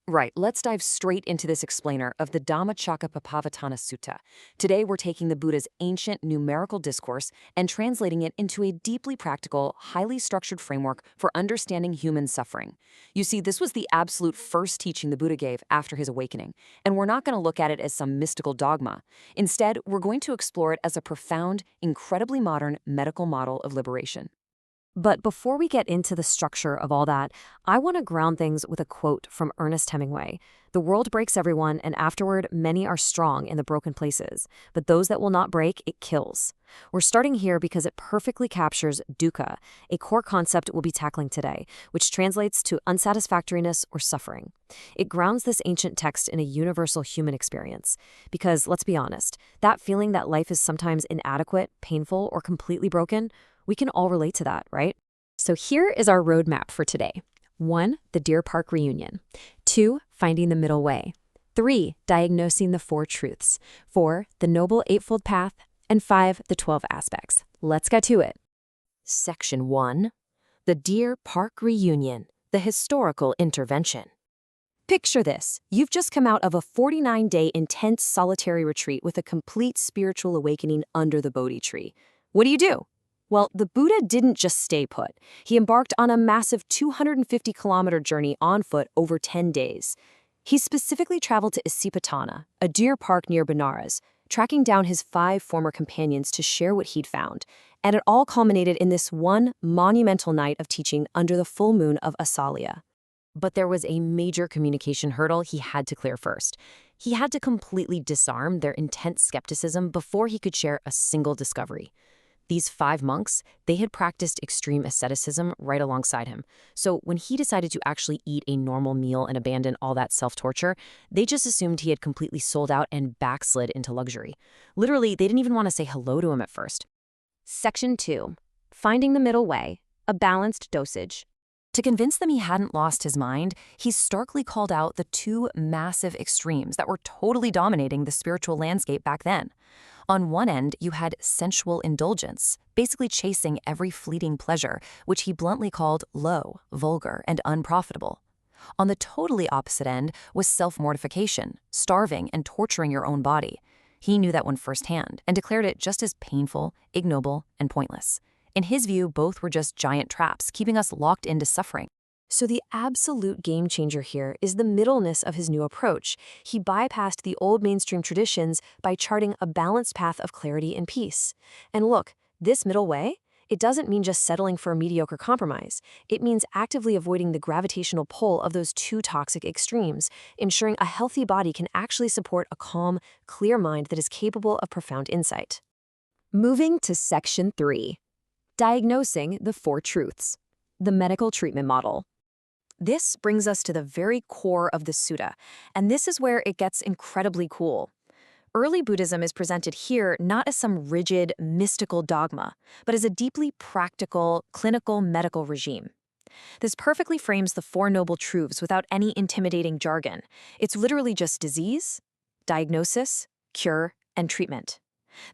Right, let's dive straight into this explainer of the Dhammacakkappavattana Sutta. Today, we're taking the Buddha's ancient numerical discourse and translating it into a deeply practical, highly structured framework for understanding human suffering. You see, this was the absolute first teaching the Buddha gave after his awakening, and we're not going to look at it as some mystical dogma. Instead, we're going to explore it as a profound, incredibly modern medical model of liberation. But before we get into the structure of all that, I want to ground things with a quote from Ernest Hemingway. "The world breaks everyone, and afterward many are strong in the broken places. But those that will not break, it kills." We're starting here because it perfectly captures dukkha, a core concept we'll be tackling today, which translates to unsatisfactoriness or suffering. It grounds this ancient text in a universal human experience. Because, let's be honest, that feeling that life is sometimes inadequate, painful, or completely broken, we can all relate to that, right? So here is our roadmap for today. 1. The Deer Park reunion. 2. Finding the middle way. 3. Diagnosing the four truths. 4. The Noble Eightfold Path. And 5. The 12 aspects. Let's get to it. Section 1. The Deer Park Reunion, the Historical Intervention. Picture this. You've just come out of a 49-day intense solitary retreat with a complete spiritual awakening under the Bodhi tree. What do? Well, the Buddha didn't just stay put. He embarked on a massive 250-kilometer journey on foot over 10 days. He specifically traveled to Isipatana, a deer park near Benares, tracking down his 5 former companions to share what he'd found. And it all culminated in this one monumental night of teaching under the full moon of Asalya. But there was a major communication hurdle he had to clear first. He had to completely disarm their intense skepticism before he could share a single discovery. These 5 monks, they had practiced extreme asceticism right alongside him. So when he decided to actually eat a normal meal and abandon all that self-torture, they just assumed he had completely sold out and backslid into luxury. Literally, they didn't even want to say hello to him at first. Section 2. Finding the middle way, a balanced dosage. To convince them he hadn't lost his mind, he starkly called out the 2 massive extremes that were totally dominating the spiritual landscape back then. On one end, you had sensual indulgence, basically chasing every fleeting pleasure, which he bluntly called low, vulgar, and unprofitable. On the totally opposite end was self-mortification, starving and torturing your own body. He knew that one firsthand and declared it just as painful, ignoble, and pointless. In his view, both were just giant traps, keeping us locked into suffering. So the absolute game changer here is the middleness of his new approach. He bypassed the old mainstream traditions by charting a balanced path of clarity and peace. And look, this middle way, it doesn't mean just settling for a mediocre compromise. It means actively avoiding the gravitational pull of those 2 toxic extremes, ensuring a healthy body can actually support a calm, clear mind that is capable of profound insight. Moving to Section 3. Diagnosing the four truths. The medical treatment model. This brings us to the very core of the sutta, and this is where it gets incredibly cool. Early Buddhism is presented here not as some rigid, mystical dogma, but as a deeply practical, clinical medical regime. This perfectly frames the Four Noble Truths without any intimidating jargon. It's literally just disease, diagnosis, cure, and treatment.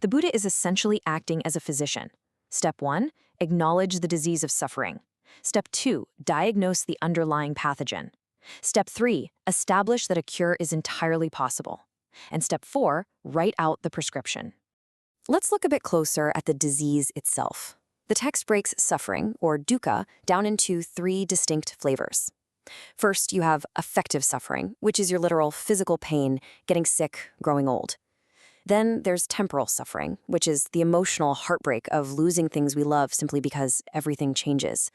The Buddha is essentially acting as a physician. Step 1, acknowledge the disease of suffering. Step 2, diagnose the underlying pathogen. Step 3, establish that a cure is entirely possible. And Step 4, write out the prescription. Let's look a bit closer at the disease itself. The text breaks suffering, or dukkha, down into 3 distinct flavors. First, you have affective suffering, which is your literal physical pain, getting sick, growing old. Then there's temporal suffering, which is the emotional heartbreak of losing things we love simply because everything changes.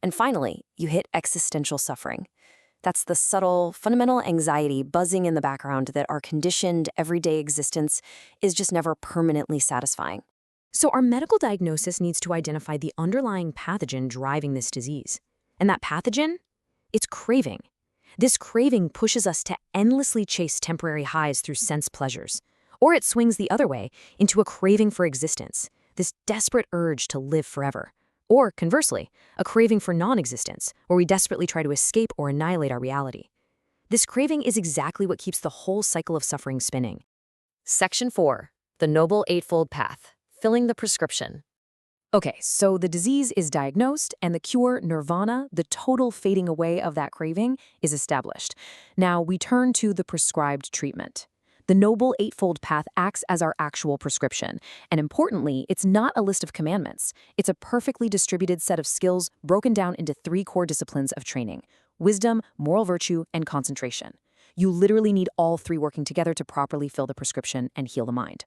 And finally, you hit existential suffering. That's the subtle, fundamental anxiety buzzing in the background that our conditioned, everyday existence is just never permanently satisfying. So our medical diagnosis needs to identify the underlying pathogen driving this disease. And that pathogen? It's craving. This craving pushes us to endlessly chase temporary highs through sense pleasures. Or it swings the other way into a craving for existence, this desperate urge to live forever. Or, conversely, a craving for non-existence, where we desperately try to escape or annihilate our reality. This craving is exactly what keeps the whole cycle of suffering spinning. Section 4. The Noble Eightfold Path. Filling the prescription. Okay, so the disease is diagnosed and the cure, nirvana, the total fading away of that craving, is established. Now we turn to the prescribed treatment. The Noble Eightfold Path acts as our actual prescription. And importantly, it's not a list of commandments. It's a perfectly distributed set of skills broken down into 3 core disciplines of training: wisdom, moral virtue, and concentration. You literally need all 3 working together to properly fill the prescription and heal the mind.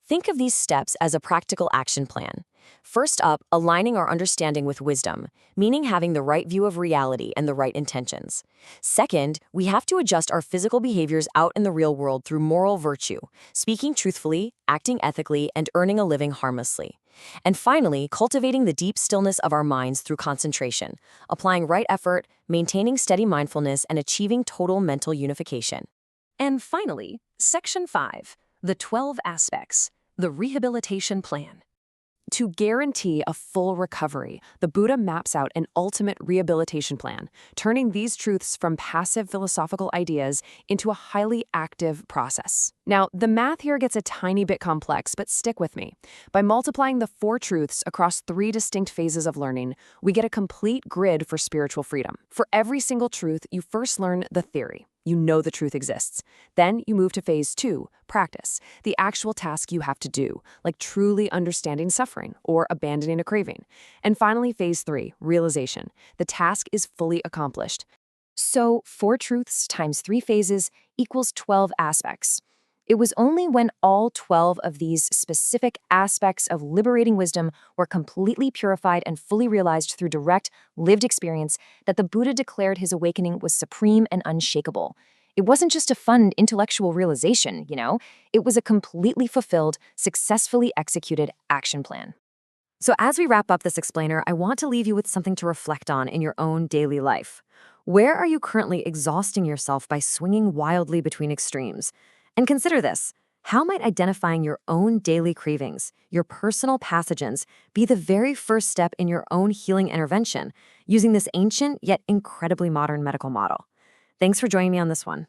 Think of these steps as a practical action plan. First up, aligning our understanding with wisdom, meaning having the right view of reality and the right intentions. Second, we have to adjust our physical behaviors out in the real world through moral virtue, speaking truthfully, acting ethically, and earning a living harmlessly. And finally, cultivating the deep stillness of our minds through concentration, applying right effort, maintaining steady mindfulness, and achieving total mental unification. And finally, Section 5, the 12 aspects, the rehabilitation plan. To guarantee a full recovery, the Buddha maps out an ultimate rehabilitation plan, turning these truths from passive philosophical ideas into a highly active process. Now, the math here gets a tiny bit complex, but stick with me. By multiplying the 4 truths across 3 distinct phases of learning, we get a complete grid for spiritual freedom. For every single truth, you first learn the theory. You know the truth exists. Then you move to phase 2, practice, the actual task you have to do, like truly understanding suffering or abandoning a craving. And finally, phase 3, realization. The task is fully accomplished. So 4 truths times 3 phases equals 12 aspects. It was only when all 12 of these specific aspects of liberating wisdom were completely purified and fully realized through direct, lived experience that the Buddha declared his awakening was supreme and unshakable. It wasn't just a fun intellectual realization, it was a completely fulfilled, successfully executed action plan. So as we wrap up this explainer, I want to leave you with something to reflect on in your own daily life. Where are you currently exhausting yourself by swinging wildly between extremes? And consider this: how might identifying your own daily cravings, your personal pathogens, be the very first step in your own healing intervention, using this ancient yet incredibly modern medical model? Thanks for joining me on this one.